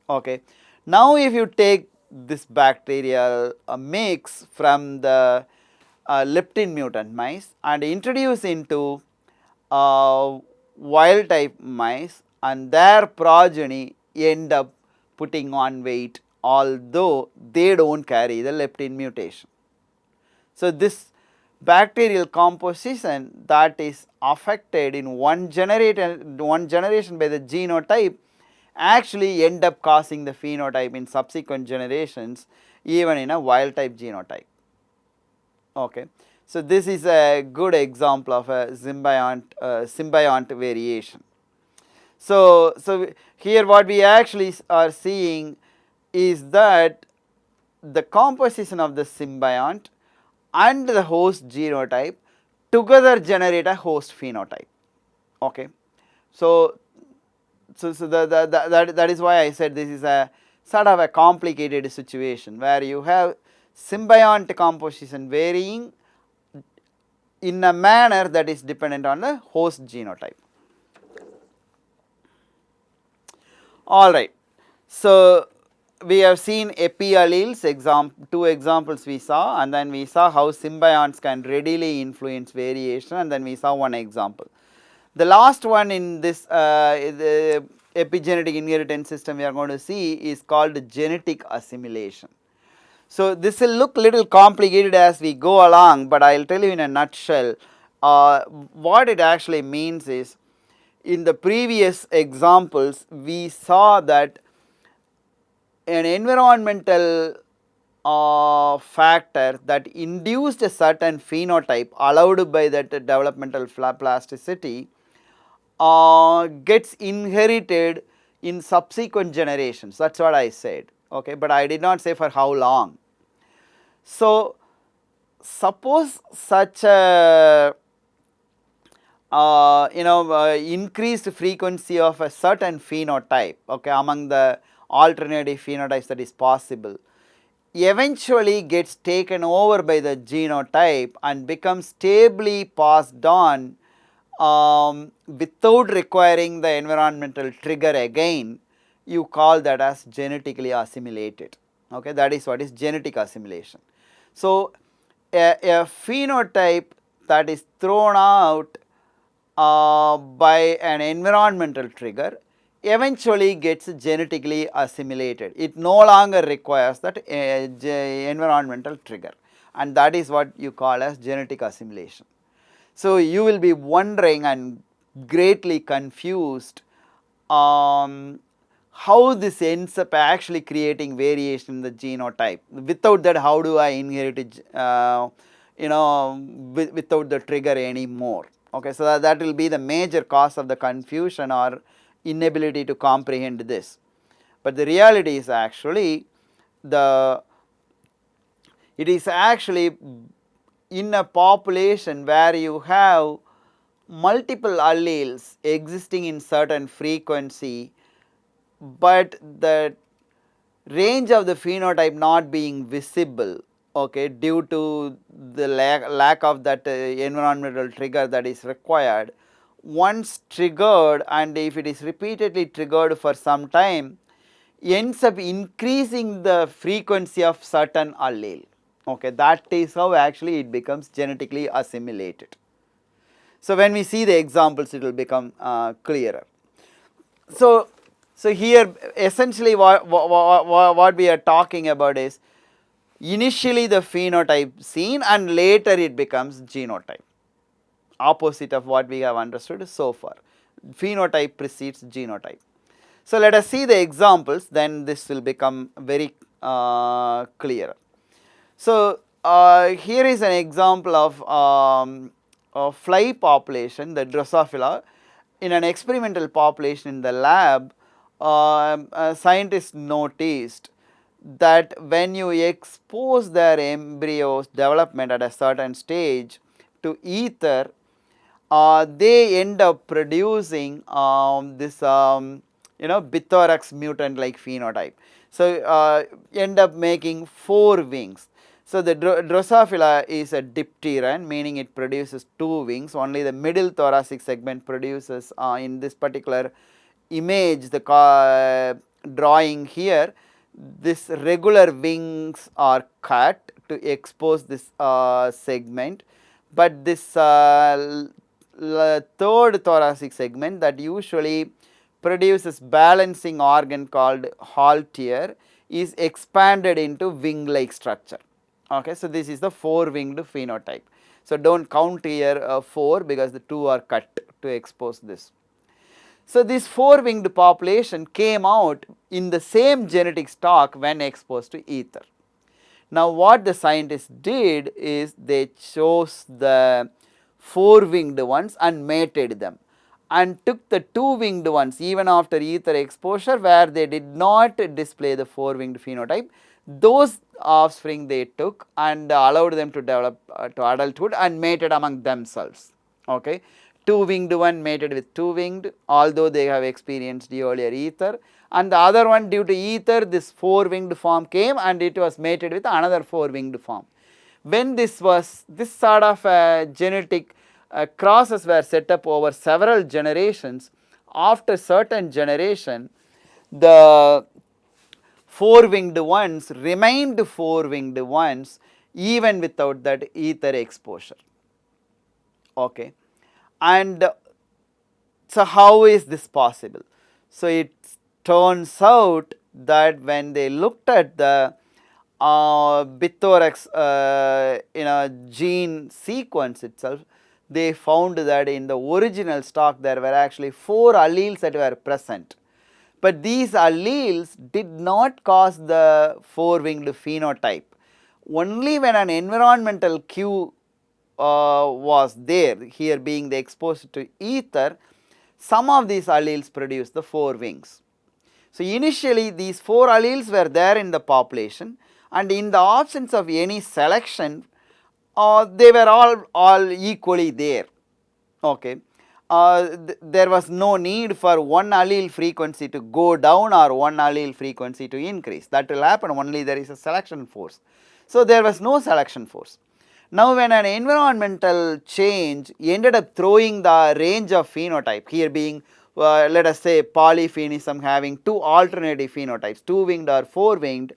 Okay. Now if you take this bacterial mix from the leptin mutant mice and introduce into wild type mice, and their progeny end up putting on weight although they do not carry the leptin mutation. So this bacterial composition that is affected in one generation by the genotype actually end up causing the phenotype in subsequent generations, even in a wild type genotype. Okay. So this is a good example of a symbiont variation. So here what we actually are seeing is that the composition of the symbiont and the host genotype together generate a host phenotype. Okay. So that is why I said this is a sort of a complicated situation where you have symbiont composition varying in a manner that is dependent on the host genotype. Alright, so we have seen epi-alleles, two examples we saw, and then we saw how symbionts can readily influence variation, and then we saw one example. The last one in this the epigenetic inheritance system we are going to see is called genetic assimilation. So this will look little complicated as we go along, but I will tell you in a nutshell what it actually means is, in the previous examples we saw that an environmental factor that induced a certain phenotype allowed by that developmental plasticity gets inherited in subsequent generations. That is what I said, okay, but I did not say for how long. So suppose such a increased frequency of a certain phenotype, okay, among the alternative phenotypes that is possible, eventually gets taken over by the genotype and becomes stably passed on without requiring the environmental trigger again, you call that as genetically assimilated. Okay, that is what is genetic assimilation. So a phenotype that is thrown out by an environmental trigger eventually gets genetically assimilated. It no longer requires that environmental trigger, and that is what you call as genetic assimilation. So you will be wondering and greatly confused how this ends up actually creating variation in the genotype. Without that, how do I inherit it, without the trigger anymore? Okay, so that will be the major cause of the confusion or inability to comprehend this. But the reality is actually it is actually in a population where you have multiple alleles existing in certain frequency, but the range of the phenotype not being visible, okay, due to the lack of that environmental trigger that is required. Once triggered, and if it is repeatedly triggered for some time, ends up increasing the frequency of certain allele. Okay, that is how actually it becomes genetically assimilated. So when we see the examples, it will become clearer. So here essentially what we are talking about is, initially the phenotype seen and later it becomes genotype. opposite of what we have understood so far. Phenotype precedes genotype. So, let us see the examples, then this will become very clear. So, here is an example of fly population, the Drosophila. In an experimental population in the lab, scientists noticed that when you expose their embryos development at a certain stage to ether, they end up producing this bithorax mutant like phenotype. So, end up making 4 wings. So, the Drosophila is a dipteran, meaning it produces 2 wings. Only the middle thoracic segment produces, in this particular image, the drawing here, this regular wings are cut to expose this segment, but this third thoracic segment that usually produces balancing organ called haltear is expanded into wing-like structure. Okay, so this is the 4-winged phenotype. So, do not count here 4 because the 2 are cut to expose this. So, this 4-winged population came out in the same genetic stock when exposed to ether. Now, what the scientists did is they chose the 4-winged ones and mated them, and took the 2-winged ones even after ether exposure where they did not display the 4-winged phenotype. Those offspring they took and allowed them to develop to adulthood and mated among themselves. Okay. 2-winged one mated with 2-winged, although they have experienced the earlier ether, and the other one due to ether this 4-winged form came and it was mated with another 4-winged form. When this sort of genetic crosses were set up over several generations, after certain generation the 4-winged ones remained 4-winged ones even without that ether exposure. Okay. And so, how is this possible? So, it turns out that when they looked at the bithorax gene sequence itself, they found that in the original stock there were actually 4 alleles that were present, but these alleles did not cause the 4-winged phenotype. Only when an environmental cue was there, here being the exposure to ether, some of these alleles produce the 4 wings. So, initially these 4 alleles were there in the population, and in the absence of any selection, they were all equally there. Okay. There was no need for one allele frequency to go down or one allele frequency to increase. That will happen only there is a selection force. So, there was no selection force. Now, when an environmental change ended up throwing the range of phenotype, here being let us say polyphenism having 2 alternative phenotypes, 2-winged or 4-winged.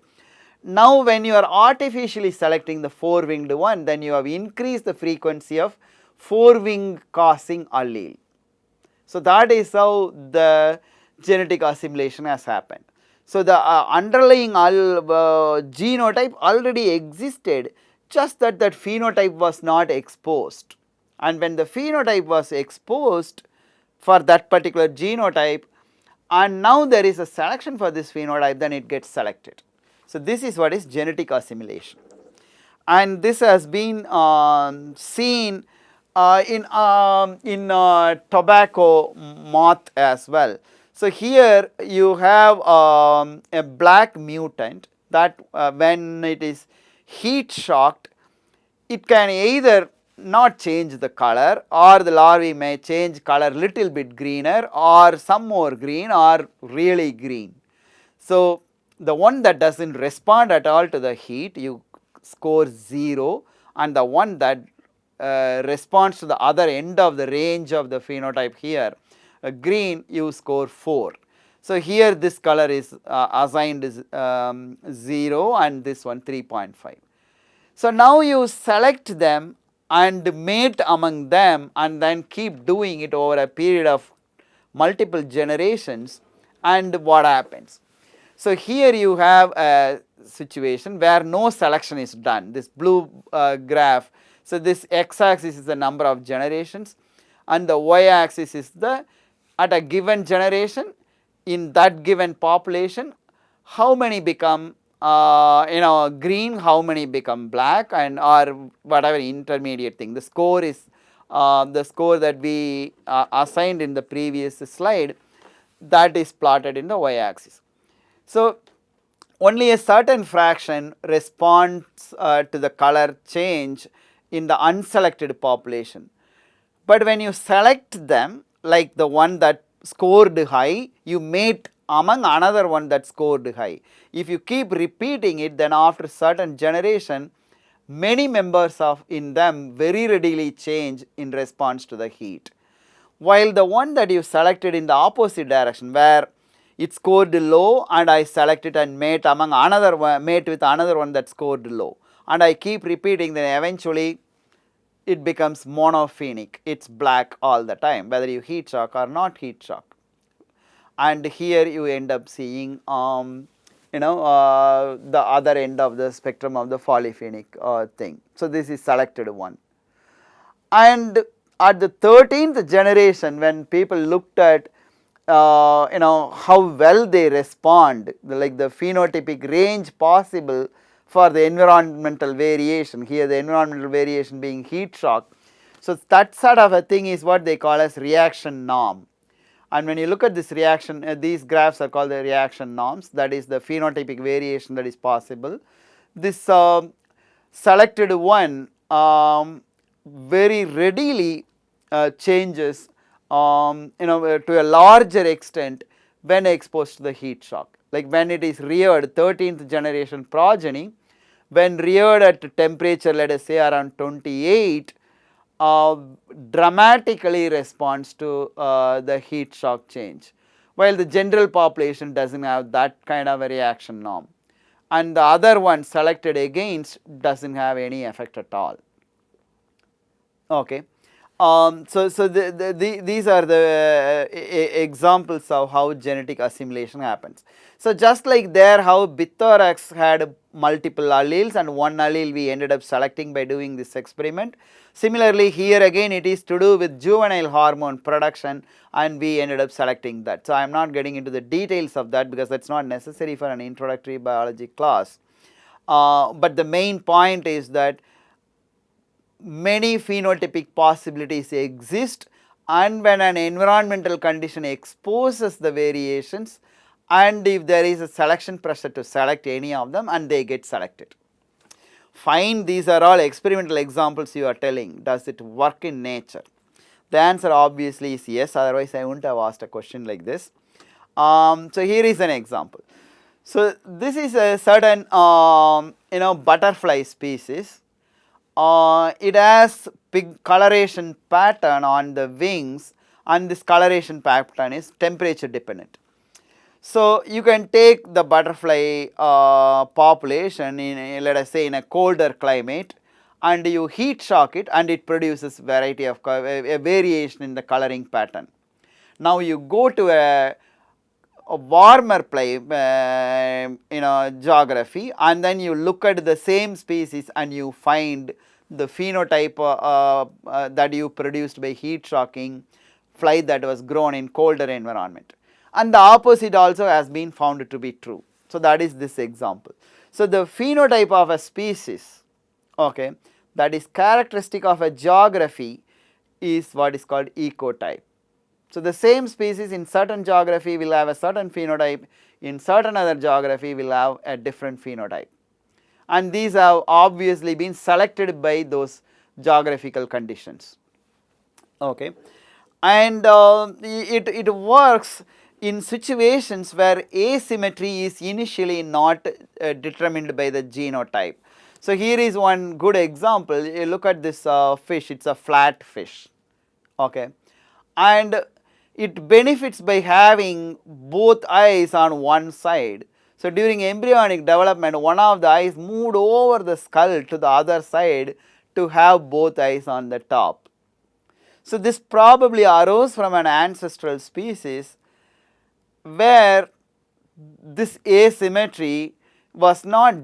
Now, when you are artificially selecting the 4-winged one, then you have increased the frequency of 4-wing causing allele. So, that is how the genetic assimilation has happened. So, the underlying genotype already existed, just that phenotype was not exposed, and when the phenotype was exposed for that particular genotype and now there is a selection for this phenotype, then it gets selected. So, this is what is genetic assimilation, and this has been seen in tobacco moth as well. So, here you have a black mutant that when it is heat shocked, it can either not change the color, or the larvae may change color little bit greener or some more green or really green. So, the one that does not respond at all to the heat, you score 0, and the one that responds to the other end of the range of the phenotype here, green, you score 4. So, here this color is assigned 0 and this one 3.5. So, now you select them and mate among them and then keep doing it over a period of multiple generations, and what happens? So, here you have a situation where no selection is done, this blue graph So this x-axis is the number of generations, and the y-axis is the at a given generation in that given population how many become green, how many become black, and or whatever intermediate thing. The score is the score that we assigned in the previous slide, that is plotted in the y-axis. So only a certain fraction responds to the color change in the unselected population. But when you select them, like the one that scored high, you mate among another one that scored high. If you keep repeating it, then after certain generation, many members of in them very readily change in response to the heat. While the one that you selected in the opposite direction, where it scored low and I select it and mate among another one, mate with another one that scored low, and I keep repeating, then eventually it becomes monophenic. It's black all the time, whether you heat shock or not heat shock. And here you end up seeing the other end of the spectrum of the polyphenic thing. So this is selected one. And at the 13th generation, when people looked at how well they respond, like the phenotypic range possible for the environmental variation, here the environmental variation being heat shock. So that sort of a thing is what they call as reaction norm. And when you look at this reaction, these graphs are called the reaction norms, that is the phenotypic variation that is possible. This selected one very readily changes to a larger extent when exposed to the heat shock. Like when it is reared, 13th generation progeny, when reared at temperature, let us say around 28, dramatically responds to the heat shock change, while the general population does not have that kind of a reaction norm, and the other one selected against does not have any effect at all. Okay. These are the examples of how genetic assimilation happens. So just like there, how Bithorax had multiple alleles and one allele we ended up selecting by doing this experiment. Similarly, here again it is to do with juvenile hormone production, and we ended up selecting that. So I am not getting into the details of that because that is not necessary for an introductory biology class. But the main point is that many phenotypic possibilities exist, and when an environmental condition exposes the variations, and if there is a selection pressure to select any of them, and they get selected. Fine, these are all experimental examples you are telling. Does it work in nature? The answer obviously is yes, otherwise I wouldn't have asked a question like this. So here is an example. So this is a certain butterfly species. It has big coloration pattern on the wings, and this coloration pattern is temperature dependent. So you can take the butterfly population in let us say in a colder climate, and you heat shock it, and it produces variety of a variation in the coloring pattern. Now you go to a warmer geography, and then you look at the same species and you find the phenotype that you produced by heat shocking fly that was grown in colder environment, and the opposite also has been found to be true. So that is this example. So the phenotype of a species, okay, that is characteristic of a geography is what is called ecotype. So the same species in certain geography will have a certain phenotype, in certain other geography will have a different phenotype, and these have obviously been selected by those geographical conditions. Okay. And it works in situations where asymmetry is initially not determined by the genotype. So here is one good example. You look at this fish, it is a flat fish, okay, and it benefits by having both eyes on one side. So during embryonic development, one of the eyes moved over the skull to the other side to have both eyes on the top. So this probably arose from an ancestral species where this asymmetry was not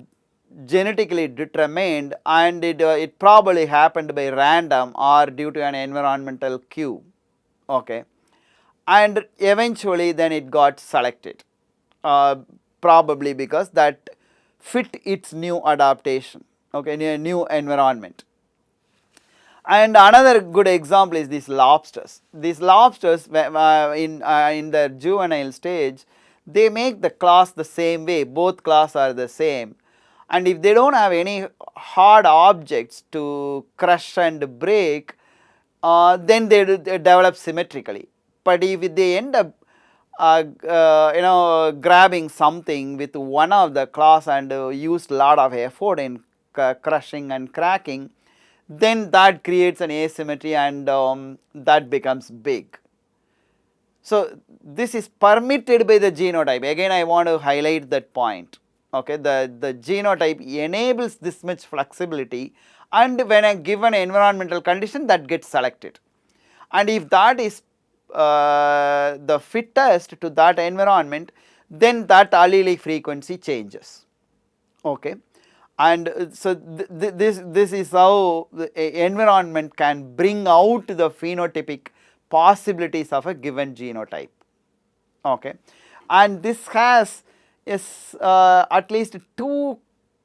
genetically determined, and it probably happened by random or due to an environmental cue, okay, and eventually then it got selected, probably because that fit its new adaptation, okay, new environment. And another good example is these lobsters. These lobsters in their juvenile stage, they make the claws the same way, both claws are the same, and if they don't have any hard objects to crush and break, then they develop symmetrically. But if they end up grabbing something with one of the claws and use lot of effort in crushing and cracking, then that creates an asymmetry, and that becomes big. So this is permitted by the genotype. Again, I want to highlight that point. Okay, the genotype enables this much flexibility, and when a given environmental condition, that gets selected. And if that is the fittest to that environment, then that allelic frequency changes. Okay, and so this is how the environment can bring out the phenotypic possibilities of a given genotype. Okay, and this has at least two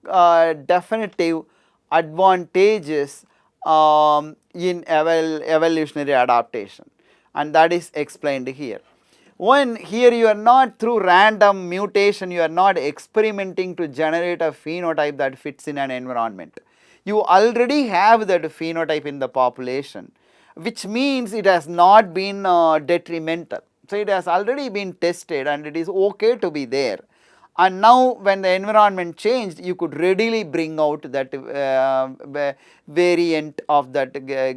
definitive advantages in evolutionary adaptation, and that is explained here. One, here you are not through random mutation, you are not experimenting to generate a phenotype that fits in an environment. You already have that phenotype in the population, which means it has not been detrimental. So it has already been tested and it is okay to be there. And now when the environment changed, you could readily bring out that variant of that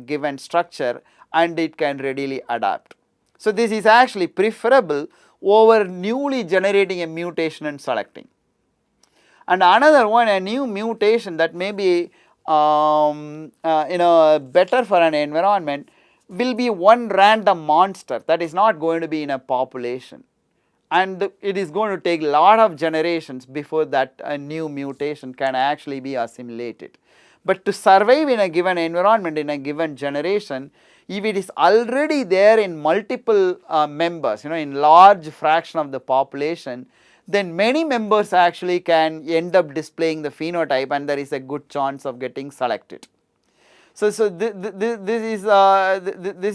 given structure, and it can readily adapt. So this is actually preferable over newly generating a mutation and selecting. And another one, a new mutation that may be better for an environment, will be one random monster that is not going to be in a population, and it is going to take a lot of generations before that a new mutation can actually be assimilated. But to survive in a given environment, in a given generation, if it is already there in multiple members, in large fraction of the population, then many members actually can end up displaying the phenotype, and there is a good chance of getting selected. So this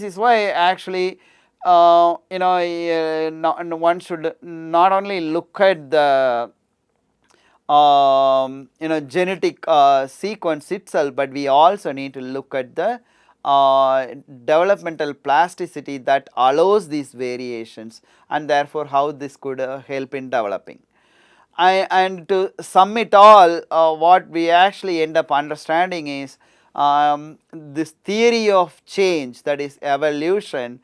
is why actually one should not only look at the genetic sequence itself, but we also need to look at the developmental plasticity that allows these variations, and therefore how this could help in developing. And to sum it all, what we actually end up understanding is this theory of change, that is evolution,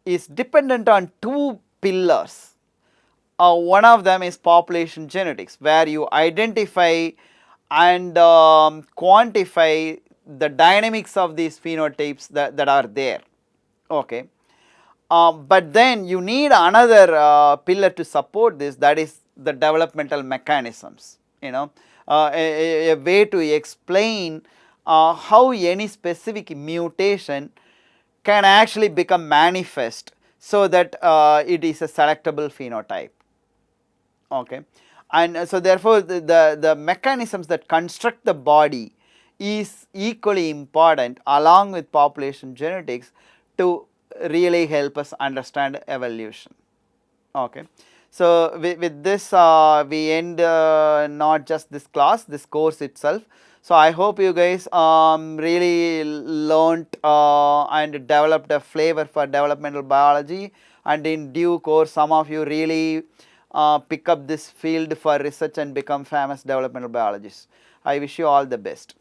is dependent on two pillars. One of them is population genetics, where you identify and quantify the dynamics of these phenotypes that are there. Okay. But then you need another pillar to support this, that is the developmental mechanisms, a way to explain how any specific mutation can actually become manifest so that it is a selectable phenotype. Okay. And so therefore the mechanisms that construct the body is equally important along with population genetics to really help us understand evolution. Okay. So with this we end not just this class, this course itself. So I hope you guys really learnt and developed a flavor for developmental biology, and in due course some of you really pick up this field for research and become famous developmental biologists. I wish you all the best.